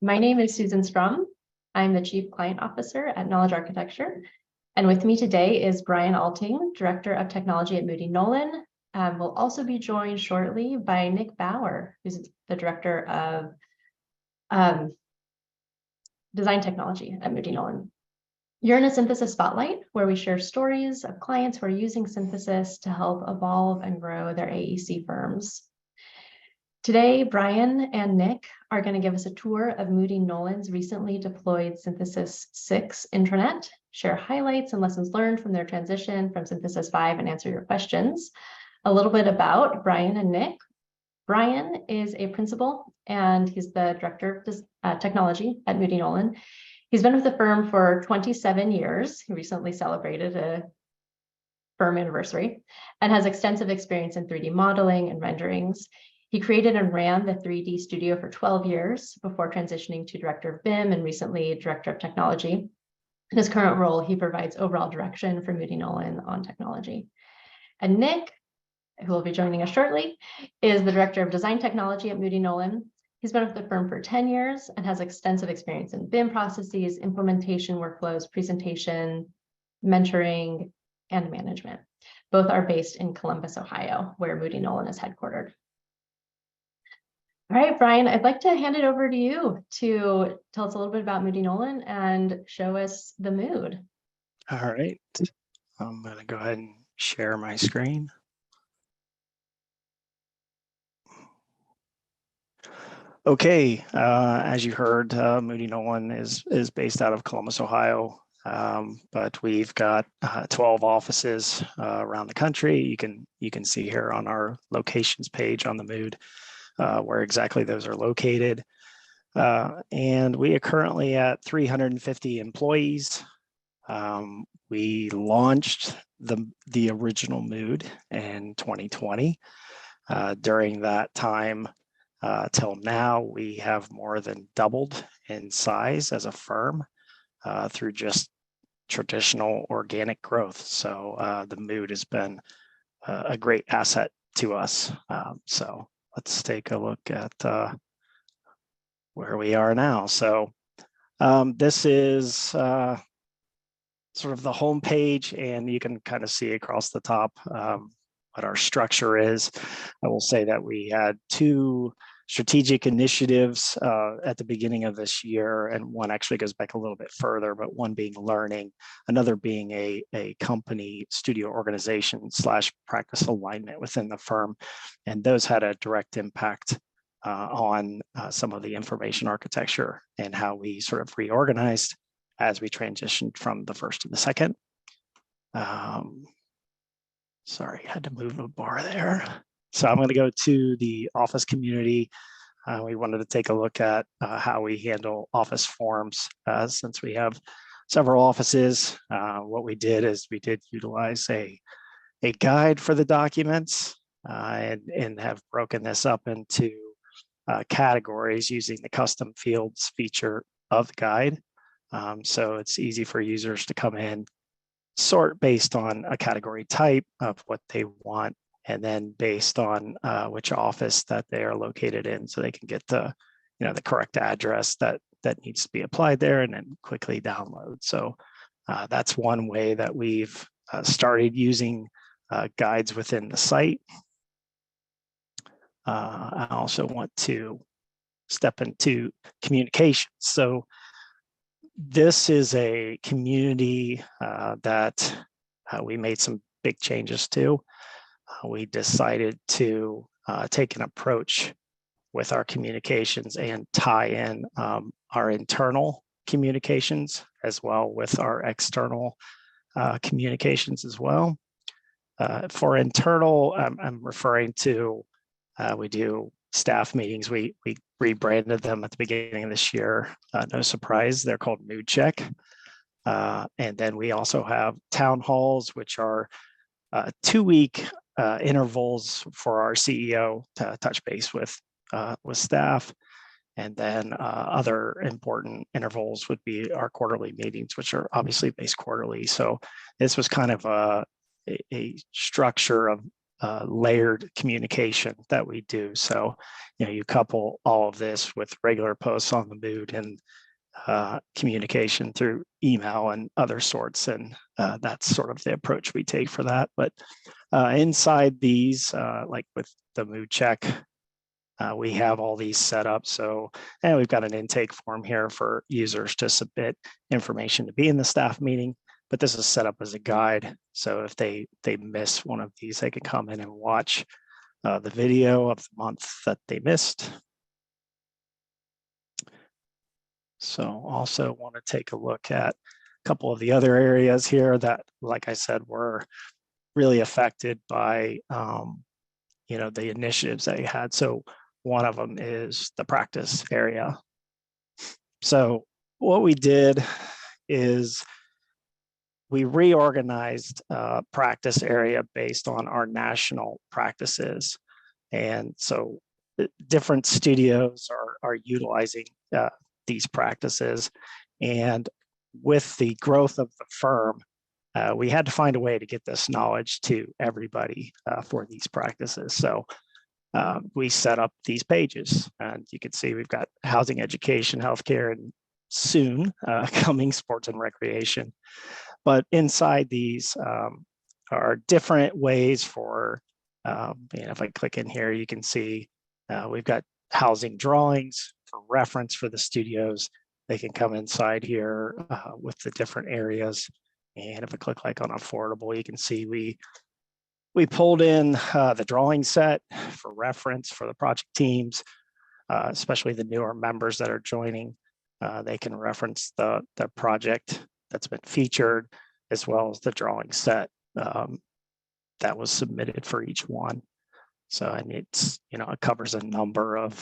My name is Susan Strom. I'm the Chief Client Officer at Knowledge Architecture. And with me today is Brian Alting, Director of Technology at Moody Nolan. We'll also be joined shortly by Nick Bauer, who's the Director of Design Technology at Moody Nolan. You're in a synthesis spotlight where we share stories of clients who are using synthesis to help evolve and grow their AEC firms. Today, Brian and Nick are going to give us a tour of Moody Nolan's recently deployed Synthesis 6 intranet, share highlights and lessons learned from their transition from Synthesis 5, and answer your questions. A little bit about Brian and Nick. Brian is a principal and he's the Director of Technology at Moody Nolan. He's been with the firm for 27 years. He recently celebrated a firm anniversary and has extensive experience in 3D modeling and renderings. He created and ran the 3D studio for 12 years before transitioning to Director of BIM and recently Director of Technology. In his current role, he provides overall direction for Moody Nolan on technology. And Nick, who will be joining us shortly, is the Director of Design Technology at Moody Nolan. He's been with the firm for 10 years and has extensive experience in BIM processes, implementation workflows, presentation, mentoring, and management. Both are based in Columbus, Ohio, where Moody Nolan is headquartered. All right, Brian, I'd like to hand it over to you to tell us a little bit about Moody Nolan and show us the mood. All right, I'm going to go ahead and share my screen. Okay, as you heard, Moody Nolan is based out of Columbus, Ohio, but we've got 12 offices around the country. You can see here on our locations page on the Mood where exactly those are located. And we are currently at 350 employees. We launched the original Mood in 2020. During that time till now, we have more than doubled in size as a firm through just traditional organic growth. So the Mood has been a great asset to us. So let's take a look at where we are now. So this is sort of the home page, and you can kind of see across the top what our structure is. I will say that we had two strategic initiatives at the beginning of this year, and one actually goes back a little bit further, but one being learning, another being a company studio organization / practice alignment within the firm. And those had a direct impact on some of the information architecture and how we sort of reorganized as we transitioned from the first to the second. Sorry, I had to move a bar there. So I'm going to go to the office community. We wanted to take a look at how we handle office forms since we have several offices. What we did is we did utilize a guide for the documents and have broken this up into categories using the custom fields feature of the guide. So it's easy for users to come in, sort based on a category type of what they want, and then based on which office that they are located in, so they can get the correct address that needs to be applied there, and then quickly download. So that's one way that we've started using guides within the site. I also want to step into communications. So this is a community that we made some big changes to. We decided to take an approach with our communications and tie in our internal communications as well with our external communications as well. For internal, I'm referring to we do staff meetings. We rebranded them at the beginning of this year. No surprise, they're called MoodCheck. And then we also have town halls, which are 2-week intervals for our CEO to touch base with staff. And then other important intervals would be our quarterly meetings, which are obviously based quarterly. So this was kind of a structure of layered communication that we do. So, you couple all of this with regular posts on the Mood and communication through email and other sorts. And that's sort of the approach we take for that. But inside these, like with the MoodCheck, we have all these set up. So, and we've got an intake form here for users to submit information to be in the staff meeting. But this is set up as a guide. So if they miss one of these, they can come in and watch the video of the month that they missed. So also want to take a look at a couple of the other areas here that, like I said, were really affected by the initiatives that you had. So one of them is the practice area. So what we did is we reorganized practice area based on our national practices. And so different studios are utilizing these practices. And with the growth of the firm, we had to find a way to get this knowledge to everybody for these practices. So we set up these pages, and you can see we've got housing, education, healthcare, and soon coming sports and recreation. But inside these are different ways for, if I click in here, you can see we've got housing drawings for reference for the studios. They can come inside here with the different areas. And if I click like on affordable, you can see we pulled in the drawing set for reference for the project teams, especially the newer members that are joining. They can reference the project that's been featured, as well as the drawing set that was submitted for each one. So, and it's, it covers a number of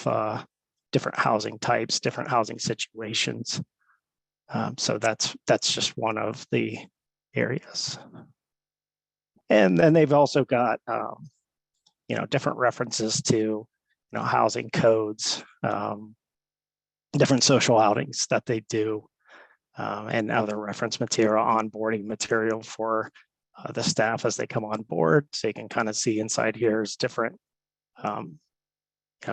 different housing types, different housing situations. So that's just one of the areas. And then they've also got, different references to, housing codes, different social outings that they do, and other reference material, onboarding material for the staff as they come on board. So you can kind of see inside here is different,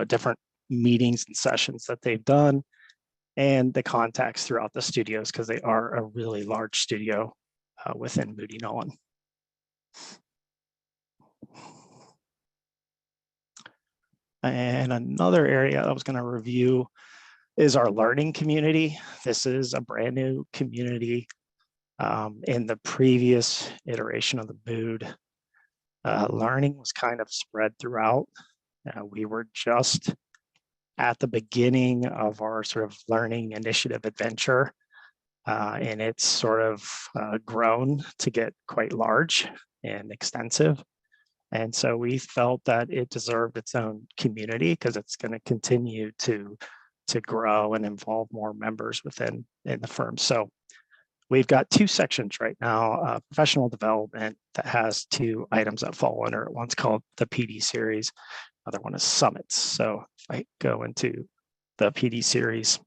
different meetings and sessions that they've done, and the contacts throughout the studios, because they are a really large studio within Moody Nolan. And another area I was going to review is our learning community. This is a brand new community. In the previous iteration of the Mood, learning was kind of spread throughout. We were just at the beginning of our sort of learning initiative adventure, and it's sort of grown to get quite large and extensive. And so we felt that it deserved its own community because it's going to continue to grow and involve more members within the firm. So we've got two sections right now, professional development that has two items that fall under it. One's called the PD series, other one is summits. So if I go into the PD series,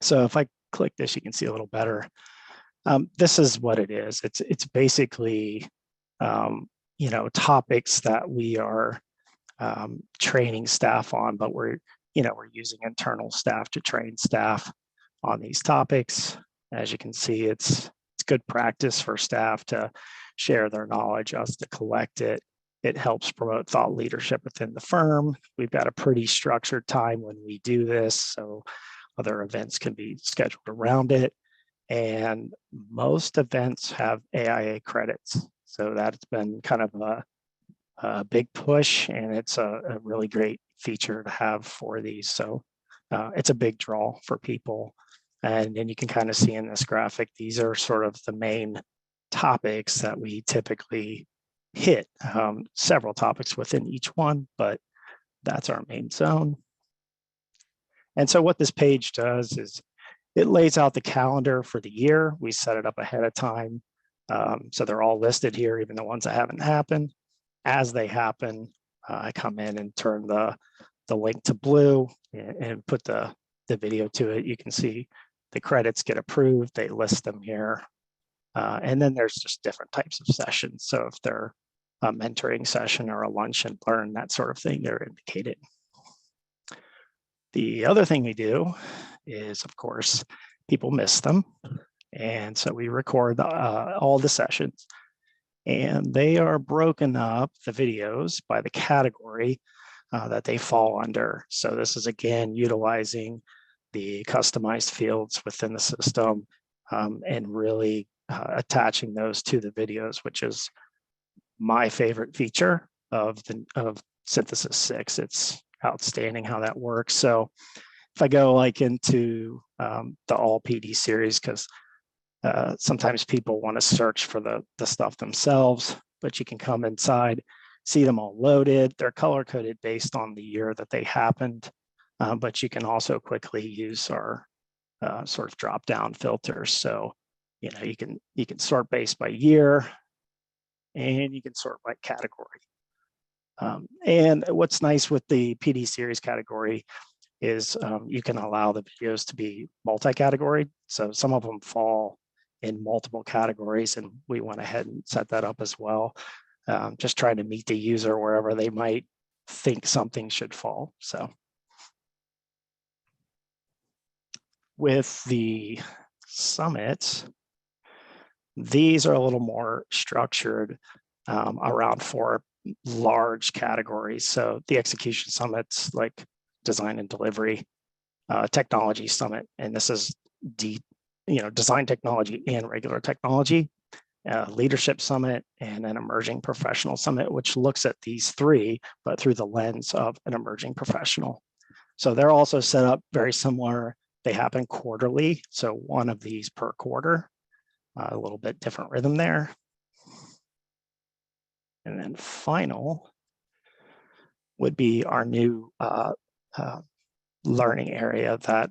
so if I click this, you can see a little better. This is what it is. It's basically topics that we are training staff on, but we're using internal staff to train staff on these topics. As you can see, it's good practice for staff to share their knowledge, us to collect it. It helps promote thought leadership within the firm. We've got a pretty structured time when we do this, so other events can be scheduled around it. And most events have AIA credits. So that's been kind of a big push, and it's a really great feature to have for these. So it's a big draw for people. And then you can kind of see in this graphic, these are sort of the main topics that we typically hit, several topics within each one, but that's our main zone. And so what this page does is it lays out the calendar for the year. We set it up ahead of time. So they're all listed here, even the ones that haven't happened. As they happen, I come in and turn the link to blue and put the video to it. You can see the credits get approved. They list them here. And then there's just different types of sessions. So if they're a mentoring session or a lunch and learn, that sort of thing, they're indicated. The other thing we do is, of course, people miss them. And so we record all the sessions, and they are broken up, the videos, by the category that they fall under. So this is, again, utilizing the customized fields within the system and really attaching those to the videos, which is my favorite feature of Synthesis 6. It's outstanding how that works. So if I go like into the all PD series, because sometimes people want to search for the stuff themselves, but you can come inside, see them all loaded. They're color coded based on the year that they happened, but you can also quickly use our sort of drop down filters. So, you know, you can sort based by year, and you can sort by category. And what's nice with the PD series category is you can allow the videos to be multi-category. So some of them fall in multiple categories, and we went ahead and set that up as well. Just trying to meet the user wherever they might think something should fall. So with the summits, these are a little more structured around 4 large categories. So the execution summits, like design and delivery, technology summit, and this is design technology and regular technology, leadership summit, and an emerging professional summit, which looks at these 3, but through the lens of an emerging professional. So they're also set up very similar. They happen quarterly, so 1 of these per quarter, a little bit different rhythm there. And then final would be our new learning area that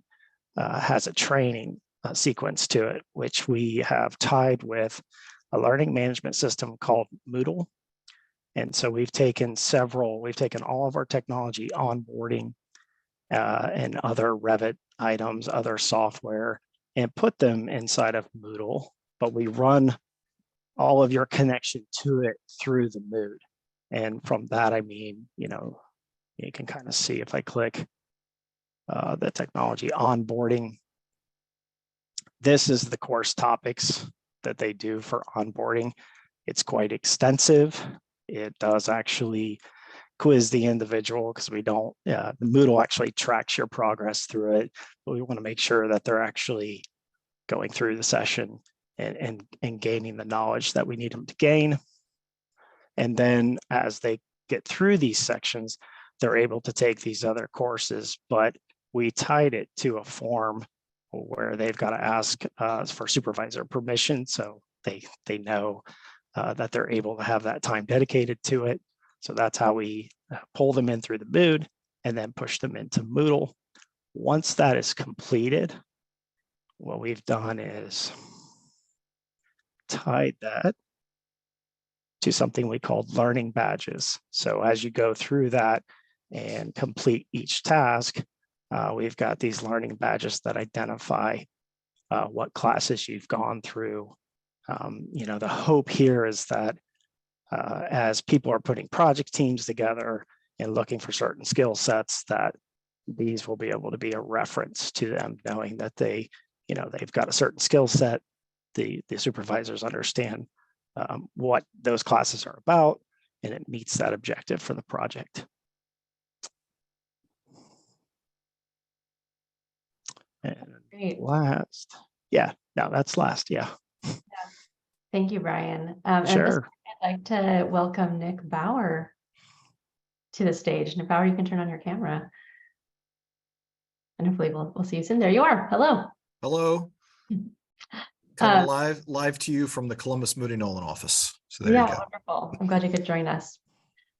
has a training sequence to it, which we have tied with a learning management system called Moodle. And so we've taken all of our technology, onboarding, and other Revit items, other software, and put them inside of Moodle, but we run all of your connection to it through the Mood. And from that, I mean, you can kind of see if I click the technology onboarding. This is the course topics that they do for onboarding. It's quite extensive. It does actually quiz the individual, because we don't, the Moodle actually tracks your progress through it, but we want to make sure that they're actually going through the session and gaining the knowledge that we need them to gain. And then as they get through these sections, they're able to take these other courses, but we tied it to a form where they've got to ask for supervisor permission, so they know that they're able to have that time dedicated to it. So that's how we pull them in through the Mood and then push them into Moodle. Once that is completed, what we've done is tied that to something we called learning badges. So as you go through that and complete each task, we've got these learning badges that identify what classes you've gone through. The hope here is that as people are putting project teams together and looking for certain skill sets, that these will be able to be a reference to them, knowing that they've got a certain skill set. The supervisors understand what those classes are about, and it meets that objective for the project. And Great. last, that's last, yeah. Thank you, Brian. Sure. And at this point, I'd like to welcome Nick Bauer to the stage. Nick Bauer, you can turn on your camera. And hopefully we'll see you soon. There you are. Hello. Hello. Coming live to you from the Columbus Moody Nolan office. So there you go. Wonderful. I'm glad you could join us.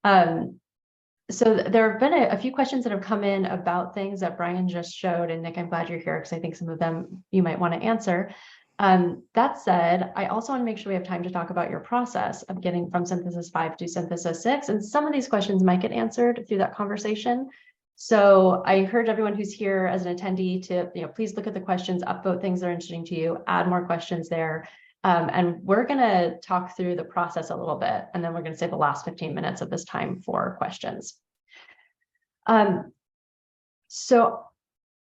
So there have been a few questions that have come in about things that Brian just showed. And Nick, I'm glad you're here, because I think some of them you might want to answer. That said, I also want to make sure we have time to talk about your process of getting from Synthesis 5 to Synthesis 6. And some of these questions might get answered through that conversation. So I encourage everyone who's here as an attendee to, please look at the questions, upvote things that are interesting to you, add more questions there. And we're going to talk through the process a little bit, and then we're going to save the last 15 minutes of this time for questions. So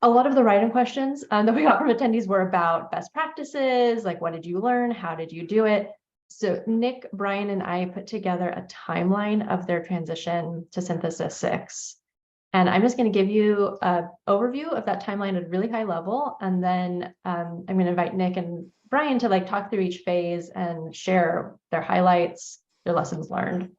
a lot of the write-in questions that we got from attendees were about best practices, like what did you learn, how did you do it? So Nick, Brian, and I put together a timeline of their transition to Synthesis 6. And I'm just going to give you an overview of that timeline at a really high level. And then I'm going to invite Nick and Brian to like talk through each phase and share their highlights, their lessons learned.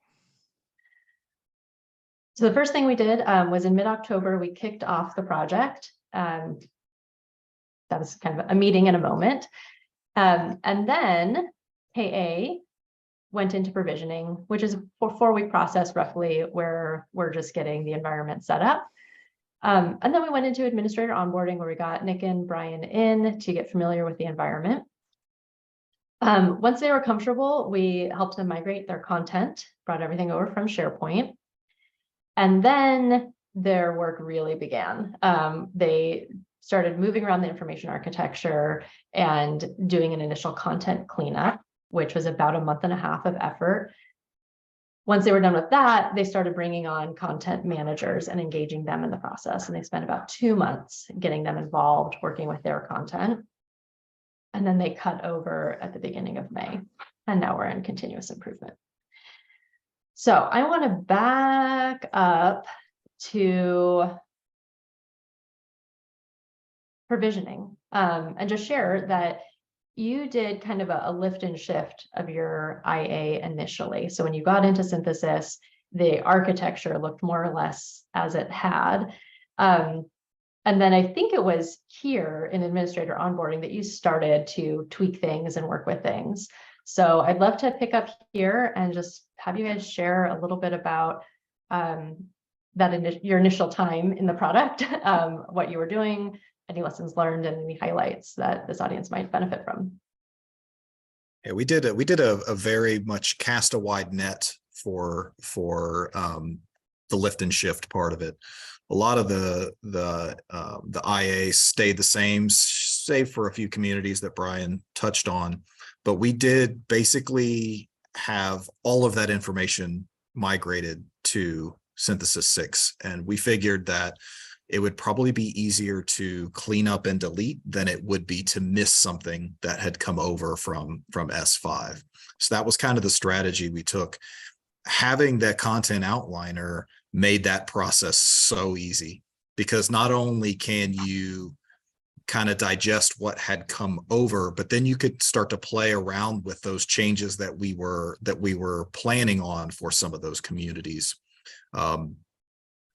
So the first thing we did was in mid-October, we kicked off the project. That was kind of a meeting in a moment. And then KA went into provisioning, which is a 4-week process roughly, where we're just getting the environment set up. And then we went into administrator onboarding, where we got Nick and Brian in to get familiar with the environment. Once they were comfortable, we helped them migrate their content, brought everything over from SharePoint. And then their work really began. They started moving around the information architecture and doing an initial content cleanup, which was about a month and a half of effort. Once they were done with that, they started bringing on content managers and engaging them in the process. And they spent about 2 months getting them involved, working with their content. And then they cut over at the beginning of May. And now we're in continuous improvement. So I want to back up to provisioning and just share that you did kind of a lift and shift of your IA initially. So when you got into Synthesis, the architecture looked more or less as it had. And then I think it was here in administrator onboarding that you started to tweak things and work with things. So I'd love to pick up here and just have you guys share a little bit about your initial time in the product, what you were doing, any lessons learned, and any highlights that this audience might benefit from. Yeah, we did a very much cast a wide net for the lift and shift part of it. A lot of the IA stayed the same, save for a few communities that Brian touched on. But we did basically have all of that information migrated to Synthesis 6. And we figured that it would probably be easier to clean up and delete than it would be to miss something that had come over from S5. So that was kind of the strategy we took. Having that content outliner made that process so easy, because not only can you kind of digest what had come over, but then you could start to play around with those changes that we were planning on for some of those communities.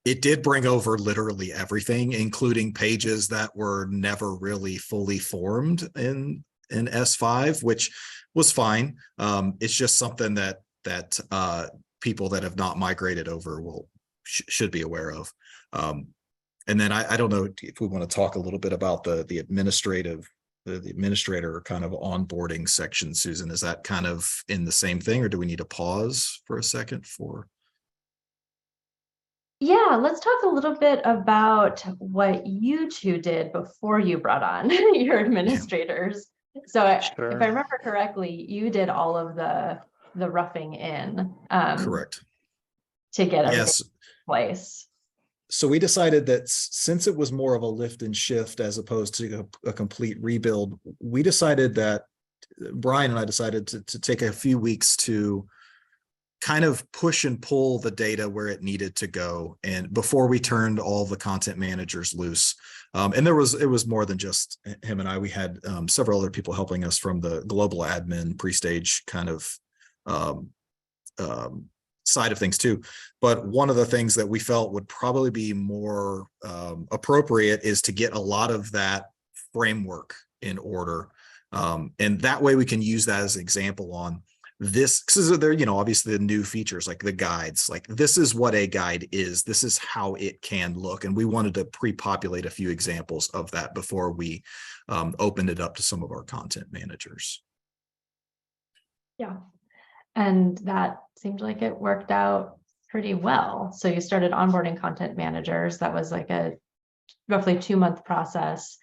It did bring over literally everything, including pages that were never really fully formed in S5, which was fine. It's just something that people that have not migrated over should be aware of. And then I don't know if we want to talk a little bit about the administrator kind of onboarding section, Susan. Is that kind of in the same thing, or do we need to pause for a second for? Yeah, let's talk a little bit about what you two did before you brought on your administrators. So Sure. If I remember correctly, you did all of the roughing in. Correct. To get everything in place. So we decided that since it was more of a lift and shift as opposed to a complete rebuild, we decided that Brian and I decided to take a few weeks to kind of push and pull the data where it needed to go, and before we turned all the content managers loose. And it was more than just him and I. We had several other people helping us from the global admin pre-stage kind of side of things too. But one of the things that we felt would probably be more appropriate is to get a lot of that framework in order. And that way we can use that as an example on this, because there, obviously the new features like the guides, like this is what a guide is, this is how it can look. And we wanted to pre-populate a few examples of that before we opened it up to some of our content managers. Yeah. And that seemed like it worked out pretty well. So you started onboarding content managers. That was like a roughly 2-month process.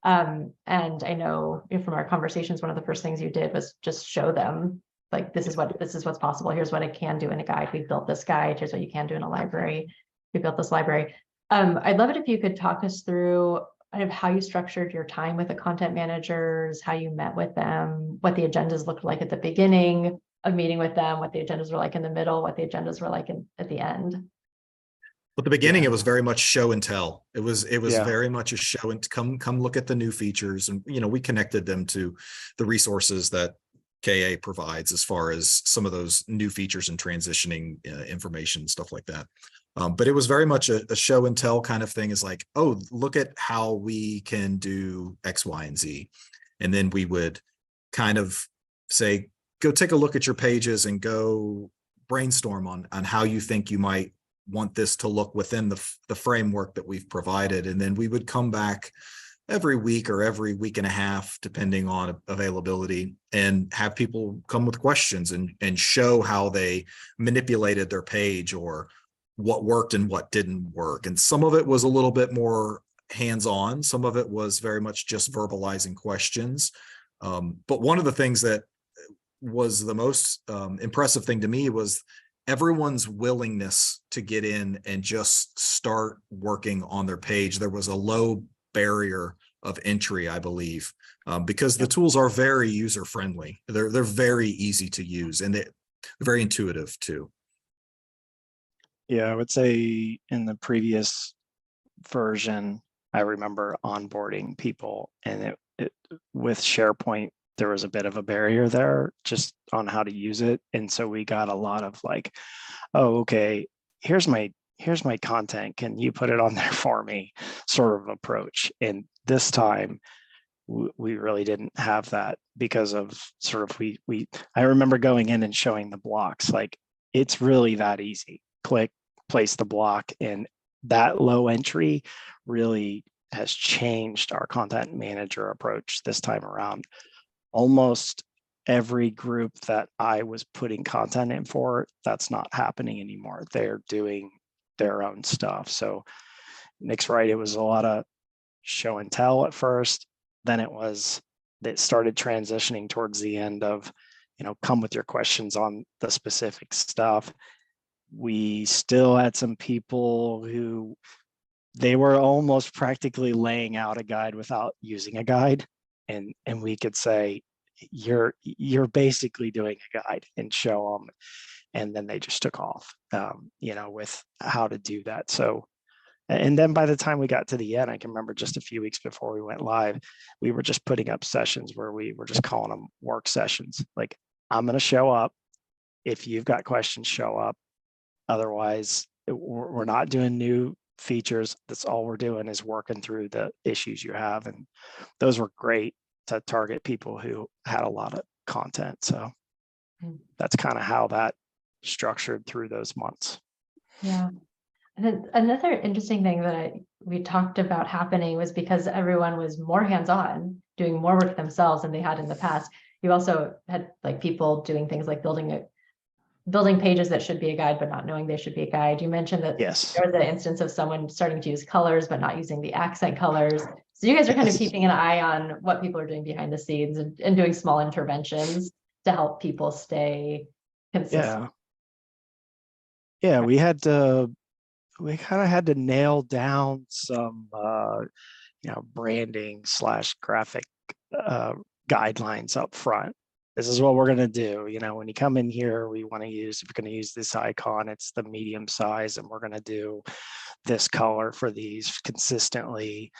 And I know from our conversations, one of the first things you did was just show them, like, this is what's possible. Here's what it can do in a guide. We built this guide. Here's what you can do in a library. We built this library. I'd love it if you could talk us through kind of how you structured your time with the content managers, how you met with them, what the agendas looked like at the beginning of meeting with them, what the agendas were like in the middle, what the agendas were like at the end. At the beginning, Yeah. it was very much show and tell. It was Yeah. very much a show and come look at the new features. And, we connected them to the resources that KA provides as far as some of those new features and transitioning information, stuff like that. But it was very much a show and tell kind of thing, is like, oh, look at how we can do X, Y, and Z. And then we would kind of say, go take a look at your pages and go brainstorm on how you think you might want this to look within the framework that we've provided. And then we would come back every week or every week and a half, depending on availability, and have people come with questions and show how they manipulated their page or what worked and what didn't work. And some of it was a little bit more hands-on. Some of it was very much just verbalizing questions. But one of the things that was the most impressive thing to me was everyone's willingness to get in and just start working on their page. There was a low barrier of entry, I believe, because the tools are very user-friendly. They're very easy to use, and they're very intuitive too. Yeah, I would say in the previous version, I remember onboarding people, and it with SharePoint, there was a bit of a barrier there just on how to use it. And so we got a lot of like, oh, okay, here's my content. Can you put it on there for me? Sort of approach. And this time we really didn't have that because of sort of I remember going in and showing the blocks, like it's really that easy. Click, place the block, and that low entry really has changed our content manager approach this time around. Almost every group that I was putting content in for, that's not happening anymore. They're doing their own stuff. So Nick's right. It was a lot of show and tell at first. Then it started transitioning towards the end of, come with your questions on the specific stuff. We still had some people who they were almost practically laying out a guide without using a guide. And we could say, you're basically doing a guide, and show them. And then they just took off, with how to do that. So, and then by the time we got to the end, I can remember just a few weeks before we went live, we were just putting up sessions where we were just calling them work sessions. Like, I'm going to show up. If you've got questions, show up. Otherwise, we're not doing new features. That's all we're doing is working through the issues you have. And those were great to target people who had a lot of content. So that's kind of how that structured through those months. Yeah. And then another interesting thing that we talked about happening was because everyone was more hands-on, doing more work themselves than they had in the past. You also had like people doing things like building pages that should be a guide, but not knowing they should be a guide. You mentioned that Yes. there was an instance of someone starting to use colors, but not using the accent colors. So you guys are kind of keeping an eye on what people are doing behind the scenes and doing small interventions to help people stay consistent. Yeah, we kind of had to nail down some, branding / graphic guidelines up front. This is what we're going to do. When you come in here, if we're going to use this icon, it's the medium size, and we're going to do this color for these consistently.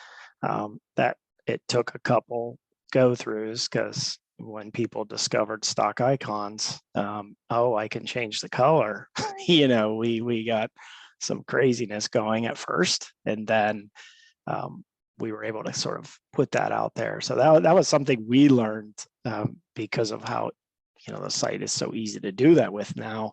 That it took a couple go-throughs, because when people discovered stock icons, I can change the color. We got some craziness going at first, and then we were able to sort of put that out there. So that was something we learned because of how the site is so easy to do that with now.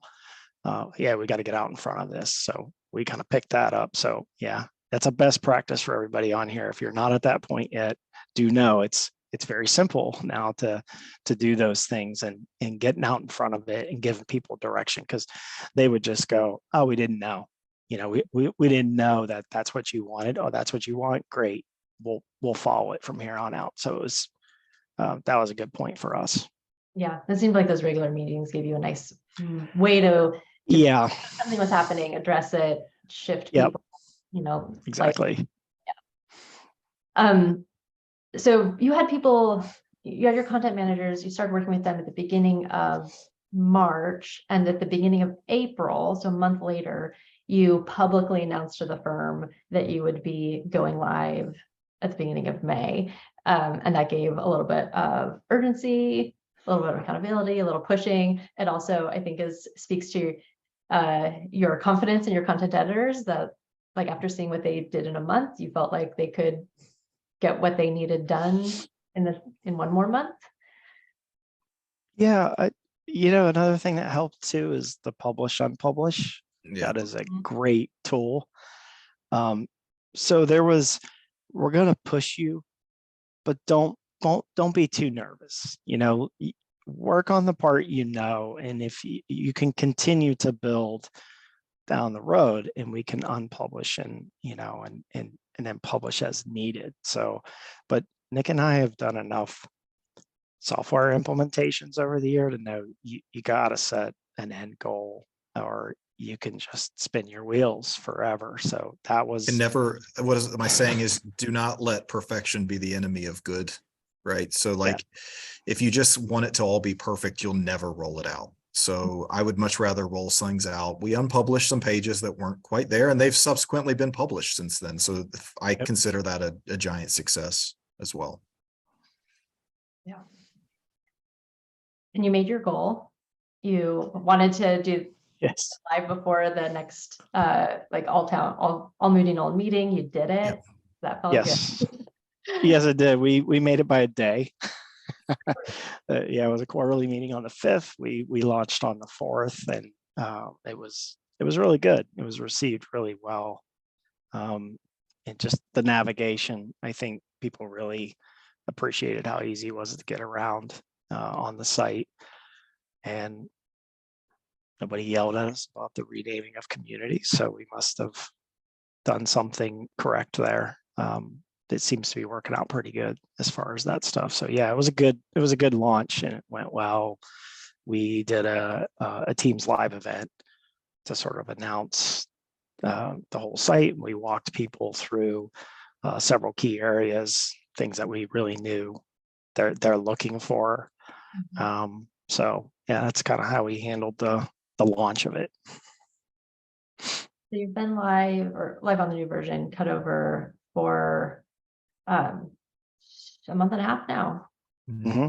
We got to get out in front of this. So we kind of picked that up. So yeah, that's a best practice for everybody on here. If you're not at that point yet, do know it's very simple now to do those things and getting out in front of it and giving people direction, because they would just go, oh, we didn't know. We didn't know that that's what you wanted. Oh, that's what you want. Great. we'll follow it from here on out. So it was that was a good point for us. Yeah, it seemed like those regular meetings gave you a nice way to Yeah, something was happening, address it, shift yep, people, exactly. So you had your content managers, you started working with them at the beginning of March, and at the beginning of April, so a month later, you publicly announced to the firm that you would be going live at the beginning of May. And that gave a little bit of urgency, a little bit of accountability, a little pushing. It also, I think, speaks to your confidence in your content editors, that like after seeing what they did in a month, you felt like they could get what they needed done in one more month. Yeah, another thing that helped too is the publish unpublish. Yeah. That is a great tool. So we're gonna push you, but don't be too nervous. Work on the part, and if you can continue to build down the road, and we can unpublish and then publish as needed. So, but Nick and I have done enough software implementations over the year to know you got to set an end goal, or you can just spin your wheels forever. So that was my saying is, do not let perfection be the enemy of good. Right. So like, if you just want it to all be perfect, you'll never roll it out. So I would much rather roll things out. We unpublished some pages that weren't quite there, and they've subsequently been published since then. So I consider that a giant success as well. Yeah. And you made your goal. You wanted to do live before the next like all Moody Nolan meeting. You did it. Yep. That felt good. Yes, it did. We made it by a day. It was a quarterly meeting on the 5th. We launched on the 4th, and it was really good. It was received really well. And just the navigation, I think people really appreciated how easy it was to get around on the site, and nobody yelled at us about the renaming of communities. So we must have done something correct there. It seems to be working out pretty good as far as that stuff. So yeah, it was a good launch, and it went well. We did a Teams live event to sort of announce the whole site. We walked people through several key areas, things that we really knew they're looking for. So yeah, that's kind of how we handled the launch of it. So you've been live on the new version, cut over for a month and a half now. Mm-hmm.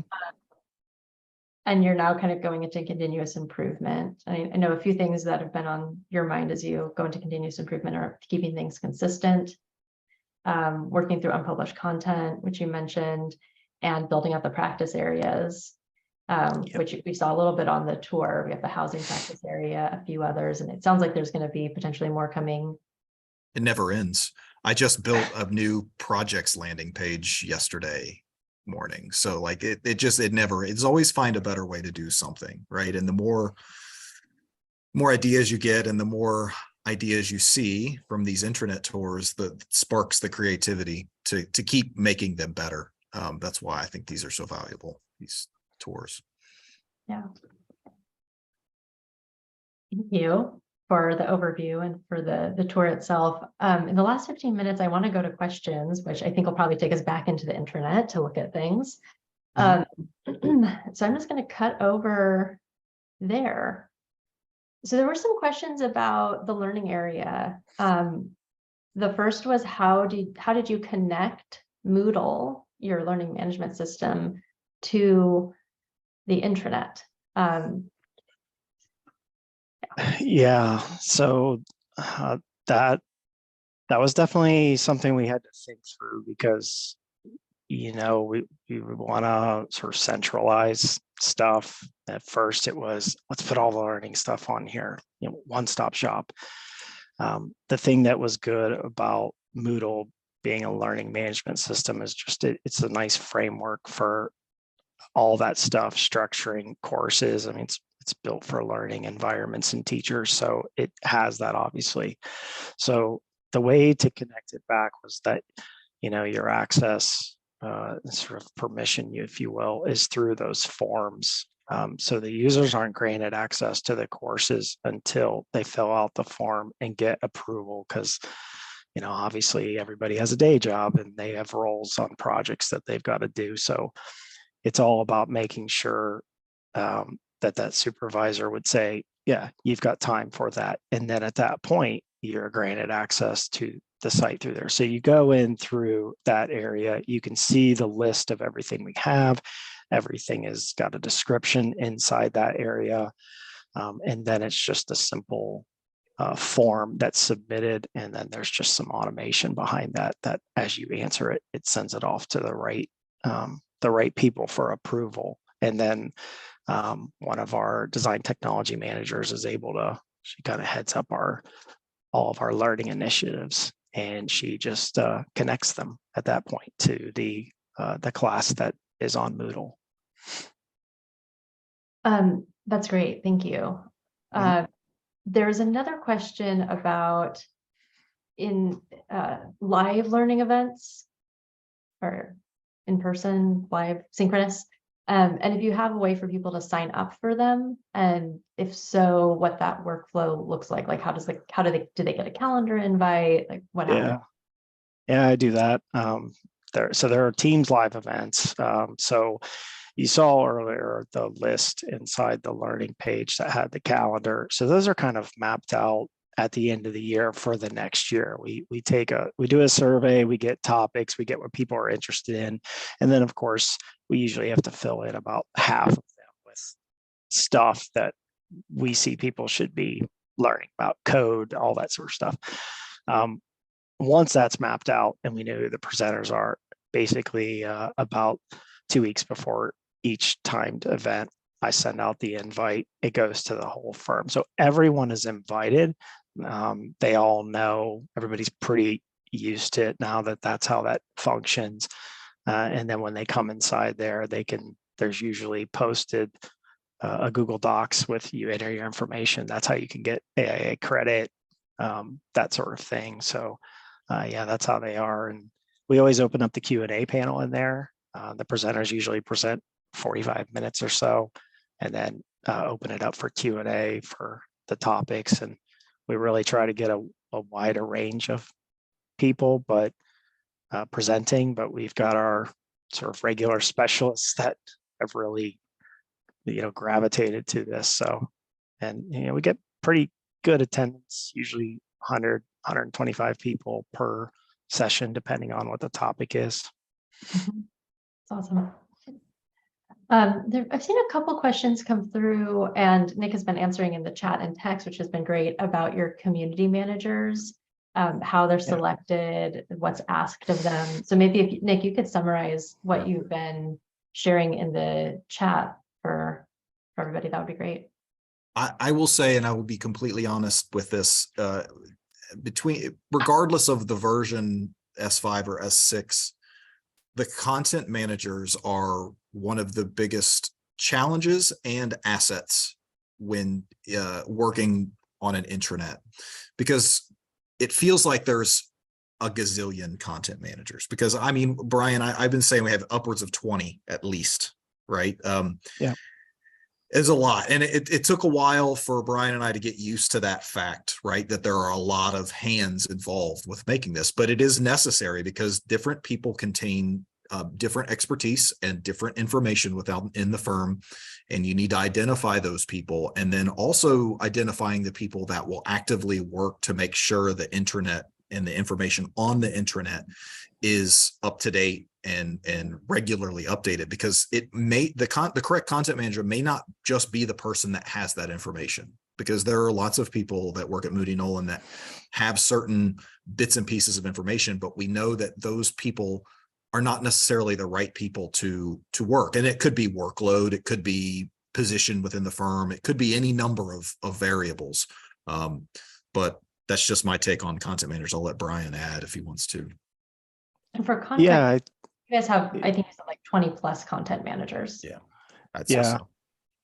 And you're now kind of going into continuous improvement. I know a few things that have been on your mind as you go into continuous improvement are keeping things consistent, working through unpublished content, which you mentioned, and building up the practice areas, which we saw a little bit on the tour. We have the housing practice area, a few others, and it sounds like there's going to be potentially more coming. It never ends. I just built a new projects landing page yesterday morning. So like it's always find a better way to do something, right? And the more ideas you get, and the more ideas you see from these intranet tours, that sparks the creativity to keep making them better. That's why I think these are so valuable, these tours. Yeah. Thank you for the overview and for the tour itself. In the last 15 minutes, I want to go to questions, which I think will probably take us back into the intranet to look at things. So I'm just going to cut over there. So there were some questions about the learning area. The first was, how did you connect Moodle, your learning management system, to the intranet? Yeah, so that was definitely something we had to think through, because we want to sort of centralize stuff. At first it was, let's put all the learning stuff on here, one-stop shop. The thing that was good about Moodle being a learning management system is just it's a nice framework for all that stuff, structuring courses. I mean, it's built for learning environments and teachers, so it has that, obviously. So the way to connect it back was that your access, sort of permission, if you will, is through those forms. So the users aren't granted access to the courses until they fill out the form and get approval, because obviously everybody has a day job and they have roles on projects that they've got to do. So it's all about making sure that supervisor would say, yeah, you've got time for that. And then at that point, you're granted access to the site through there. So you go in through that area, you can see the list of everything we have. Everything has got a description inside that area. And then it's just a simple form that's submitted. And then there's just some automation behind that as you answer it, it sends it off to the right people for approval. And then one of our design technology managers is able to, she kind of heads up all of our learning initiatives, and she just connects them at that point to the class that is on Moodle. That's great. Thank you. There's another question about in live learning events or in-person, live, synchronous. And if you have a way for people to sign up for them, and if so, what that workflow looks like do they get a calendar invite? Like what happens? Yeah, I do that. There are Teams live events. So you saw earlier the list inside the learning page that had the calendar. So those are kind of mapped out at the end of the year for the next year. We do a survey, we get topics, we get what people are interested in. And then of course, we usually have to fill in about half of them with stuff that we see people should be learning about, code, all that sort of stuff. Once that's mapped out and we know who the presenters are, basically about 2 weeks before each timed event, I send out the invite. It goes to the whole firm. So everyone is invited. They all know, everybody's pretty used to it now that's how that functions. And then when they come inside there, there's usually posted a Google Docs with you enter your information. That's how you can get AIA credit, that sort of thing. So yeah, that's how they are. And we always open up the Q&A panel in there. The presenters usually present 45 minutes or so, and then open it up for Q&A for the topics. And we really try to get a wider range of people, but presenting, but we've got our sort of regular specialists that have really, gravitated to this. So, and, we get pretty good attendance, usually 100, 125 people per session, depending on what the topic is. That's awesome. I've seen a couple questions come through, and Nick has been answering in the chat and text, which has been great, about your community managers, how they're selected, what's asked of them. So maybe if Nick, you could summarize what you've been sharing in the chat for everybody, that would be great. I will say, and I will be completely honest with this, regardless of the version S5 or S6, the content managers are one of the biggest challenges and assets when working on an intranet, because it feels like there's a gazillion content managers. Because I mean, Brian, I've been saying we have upwards of 20 at least, right? Yeah. It's a lot. And it took a while for Brian and I to get used to that fact, right? That there are a lot of hands involved with making this, but it is necessary because different people contain different expertise and different information in the firm. And you need to identify those people, and then also identifying the people that will actively work to make sure the intranet and the information on the intranet is up to date and regularly updated, because the correct content manager may not just be the person that has that information, because there are lots of people that work at Moody Nolan that have certain bits and pieces of information, but we know that those people are not necessarily the right people to work. And it could be workload, it could be position within the firm, it could be any number of variables. But that's just my take on content managers. I'll let Brian add if he wants to. And for content, Yeah, you guys have, I think you said like 20 plus content managers. Yeah, I'd say so.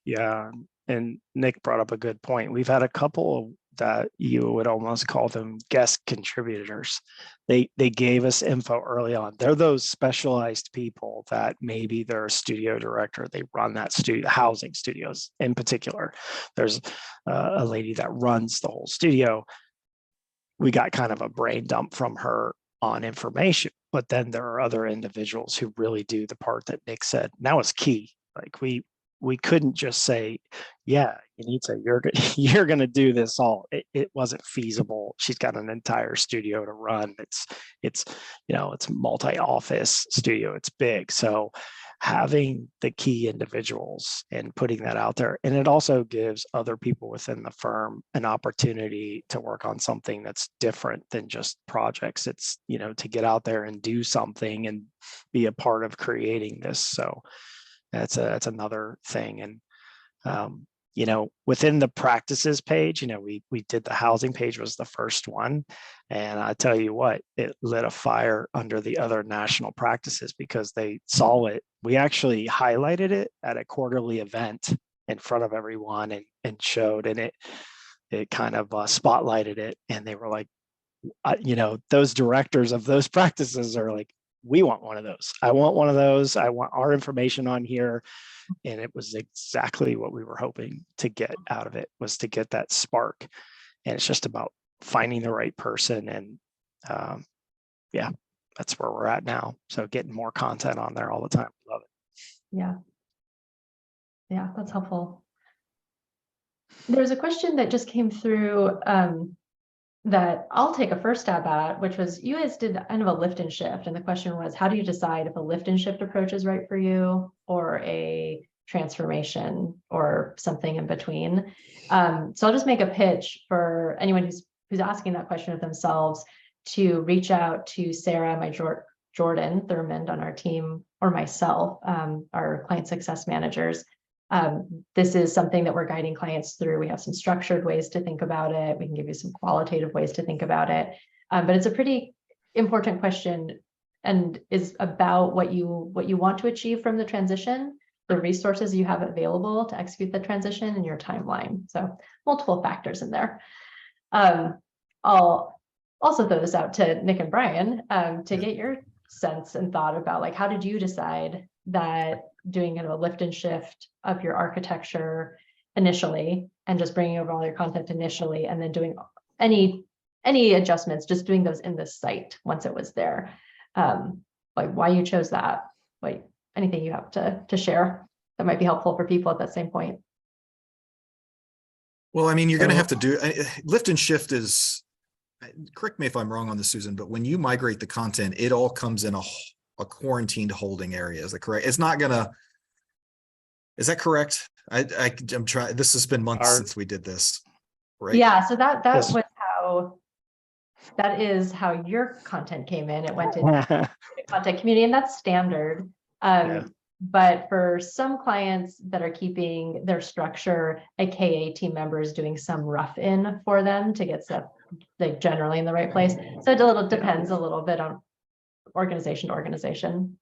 Yeah. And Nick brought up a good point. We've had a couple of that you would almost call them guest contributors. They gave us info early on. They're those specialized people that maybe they're a studio director. They run that studio, housing studios in particular. There's a lady that runs the whole studio. We got kind of a brain dump from her on information, but then there are other individuals who really do the part that Nick said. Now it's key. Like we couldn't just say, yeah, you need to, you're going to do this all. It wasn't feasible. She's got an entire studio to run. It's a multi-office studio. It's big. So having the key individuals and putting that out there, and it also gives other people within the firm an opportunity to work on something that's different than just projects. It's, to get out there and do something and be a part of creating this. So that's another thing. And within the practices page, we did the housing page was the first one, and I tell you what, it lit a fire under the other national practices because they saw it. We actually highlighted it at a quarterly event in front of everyone and showed, and it kind of spotlighted it, and they were like, those directors of those practices are like, we want one of those. I want one of those. I want our information on here. And it was exactly what we were hoping to get out of it, was to get that spark. And it's just about finding the right person. And that's where we're at now. So getting more content on there all the time. Love it. Yeah, that's helpful. There's a question that just came through that I'll take a first stab at, which was, you guys did kind of a lift and shift. And the question was, how do you decide if a lift and shift approach is right for you or a transformation or something in between? So I'll just make a pitch for anyone who's asking that question of themselves to reach out to Sarah, Jordan Thurmond on our team, or myself, our client success managers. This is something that we're guiding clients through. We have some structured ways to think about it. We can give you some qualitative ways to think about it. But it's a pretty important question and is about what you want to achieve from the transition, the resources you have available to execute the transition, and your timeline. So multiple factors in there. I'll also throw this out to Nick and Brian to get your sense and thought about, like, how did you decide that doing kind of a lift and shift of your architecture initially and just bringing over all your content initially, and then doing any adjustments, just doing those in the site once it was there, like why you chose that, like anything you have to share that might be helpful for people at that same point. Well, I mean, you're going to have to do lift and shift is, correct me if I'm wrong on this, Susan, but when you migrate the content, it all comes in a quarantined holding area. Is that correct? It's not gonna, is that correct? I'm trying, this has been months since we did this, right? Yeah, so that is how your content came in. It went into the content community, and that's standard. But for some clients that are keeping their structure, a KA team member is doing some rough in for them to get stuff like generally in the right place. So it depends a little bit on organization to organization.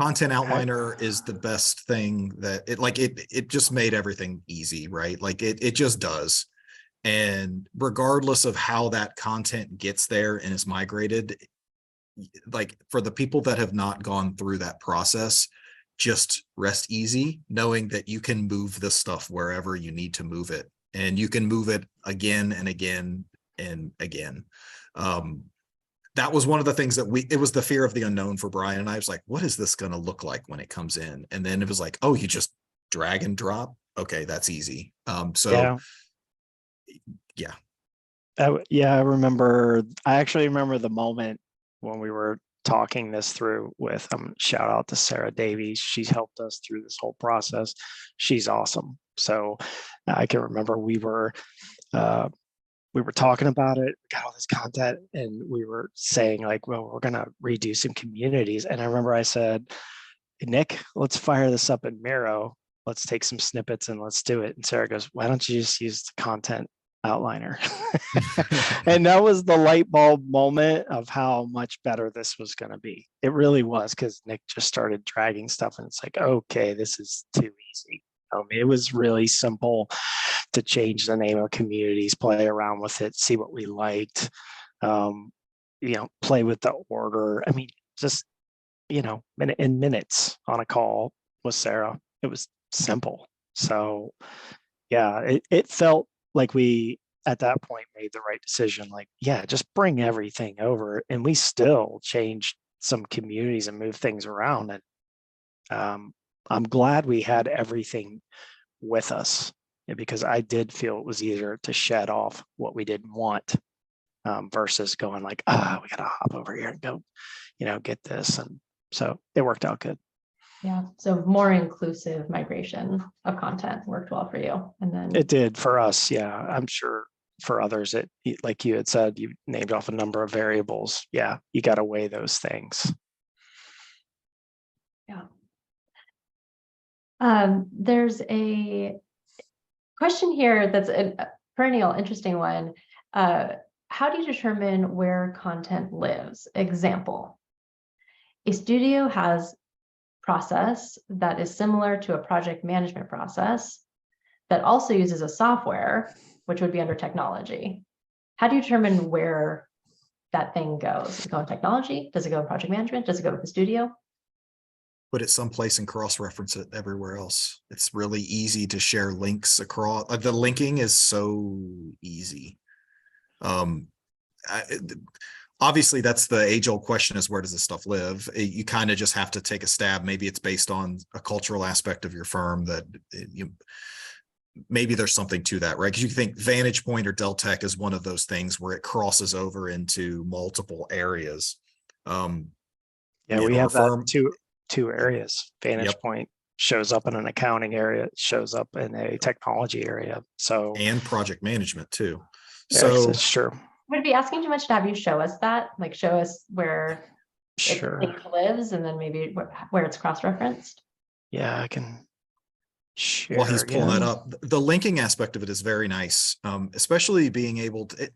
Content outliner is the best thing that it just made everything easy, right? Like it just does. And regardless of how that content gets there and is migrated, like for the people that have not gone through that process, just rest easy knowing that you can move this stuff wherever you need to move it, and you can move it again and again and again. That was one of the things that it was the fear of the unknown for Brian and I. Was like, what is this going to look like when it comes in? And then it was like, oh, you just drag and drop. Okay, that's easy. Yeah. I actually remember the moment when we were talking this through with shout out to Sarah Davies. She's helped us through this whole process. She's awesome. So I can remember we were talking about it, got all this content, and we were saying like, well, we're going to redo some communities. And I remember I said, Nick, let's fire this up in Miro. Let's take some snippets and let's do it. And Sarah goes, why don't you just use the content outliner? And that was the light bulb moment of how much better this was going to be. It really was, because Nick just started dragging stuff and it's like, okay, this is too easy. It was really simple to change the name of communities, play around with it, see what we liked, play with the order. I mean, just, in minutes on a call with Sarah, it was simple. So yeah, it felt like we, at that point, made the right decision. Like, yeah, just bring everything over. And we still changed some communities and moved things around. And I'm glad we had everything with us, because I did feel it was easier to shed off what we didn't want, versus going like, we got to hop over here and go, get this. And so it worked out good. Yeah, so more inclusive migration of content worked well for you. And then It did for us. Yeah, I'm sure for others, like you had said, you named off a number of variables. Yeah, you got to weigh those things. Yeah. There's a question here that's a perennial, interesting one. How do you determine where content lives? Example, a studio has process that is similar to a project management process that also uses a software, which would be under technology. How do you determine where that thing goes? Does it go in technology? Does it go in project management? Does it go with the studio? Put it someplace and cross-reference it everywhere else. It's really easy to share links across. The linking is so easy. Obviously, that's the age-old question: is where does this stuff live? You kind of just have to take a stab. Maybe it's based on a cultural aspect of your firm that maybe there's something to that, right? Because you think Vantagepoint or Dell Tech is one of those things where it crosses over into multiple areas. Yeah, we have that two areas. Vantagepoint shows up in an accounting area, it shows up in a technology area. So and project management too. Yeah, so it's true. Would it be asking too much to have you show us that? Like show us where Sure. it lives and then maybe where it's cross-referenced? Yeah, I can share. While he's pulling that up, the linking aspect of it is very nice, especially being able to,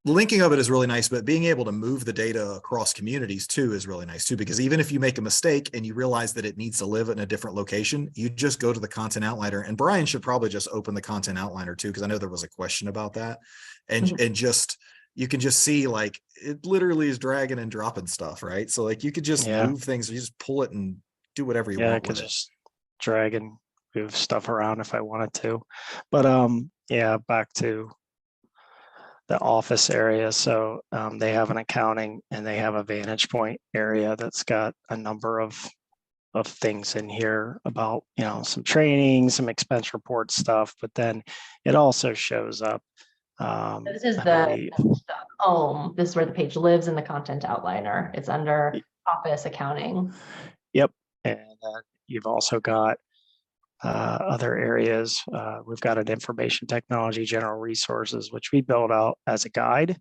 the linking of it is really nice, but being able to move the data across communities too is really nice too, because even if you make a mistake and you realize that it needs to live in a different location, you just go to the content outliner. And Brian should probably just open the content outliner too, because I know there was a question about that. And just, you can just see like it literally is dragging and dropping stuff, right? So like you could just move things, you just pull it and do whatever you want. I could just drag and move stuff around if I wanted to. But yeah, back to the office area. So they have an accounting and they have a Vantagepoint area that's got a number of things in here about, some training, some expense report stuff, but then it also shows up. This is the home. This is where the page lives in the content outliner. It's under office accounting. Yep. And then you've also got other areas. We've got an information technology, general resources, which we build out as a guide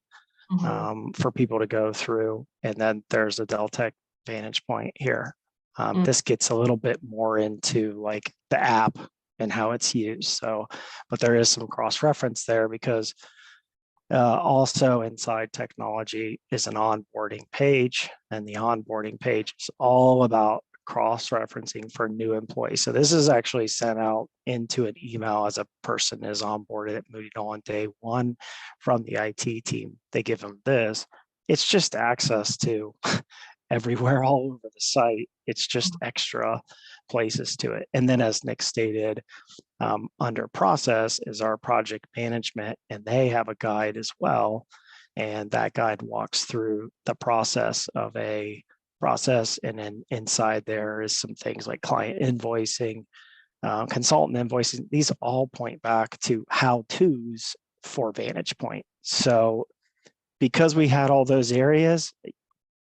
for people to go through. And then there's a Dell Tech Vantagepoint here. This gets a little bit more into like the app and how it's used. So, but there is some cross-reference there because also inside technology is an onboarding page, and the onboarding page is all about cross-referencing for new employees. So this is actually sent out into an email as a person is onboarded at Moody Nolan day one from the IT team. They give them this. It's just access to everywhere all over the site. It's just extra places to it. And then as Nick stated, under process is our project management, and they have a guide as well. And that guide walks through the process of a process. And then inside there is some things like client invoicing, consultant invoicing. These all point back to how-tos for Vantagepoint. So because we had all those areas,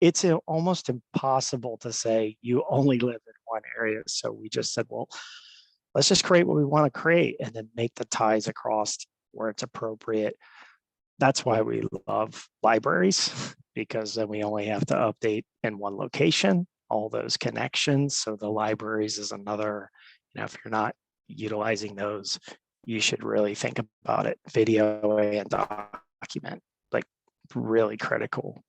it's almost impossible to say you only live in one area. So we just said, well, let's just create what we want to create and then make the ties across where it's appropriate. That's why we love libraries, because then we only have to update in one location, all those connections. So the libraries is another, if you're not utilizing those, you should really think about it. Video and document, like really critical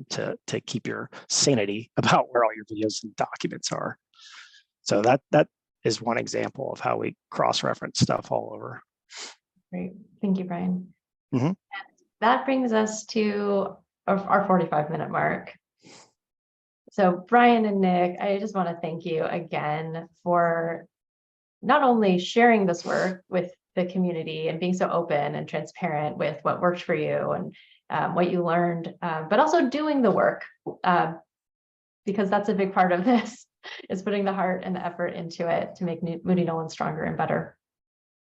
to keep your sanity about where all your videos and documents are. So is one example of how we cross-reference stuff all over. Great. Thank you, Brian. Mhm. That brings us to our 45-minute mark. So Brian and Nick, I just want to thank you again for not only sharing this work with the community and being so open and transparent with what worked for you and what you learned, but also doing the work, because that's a big part of this, is putting the heart and the effort into it to make Moody Nolan stronger and better.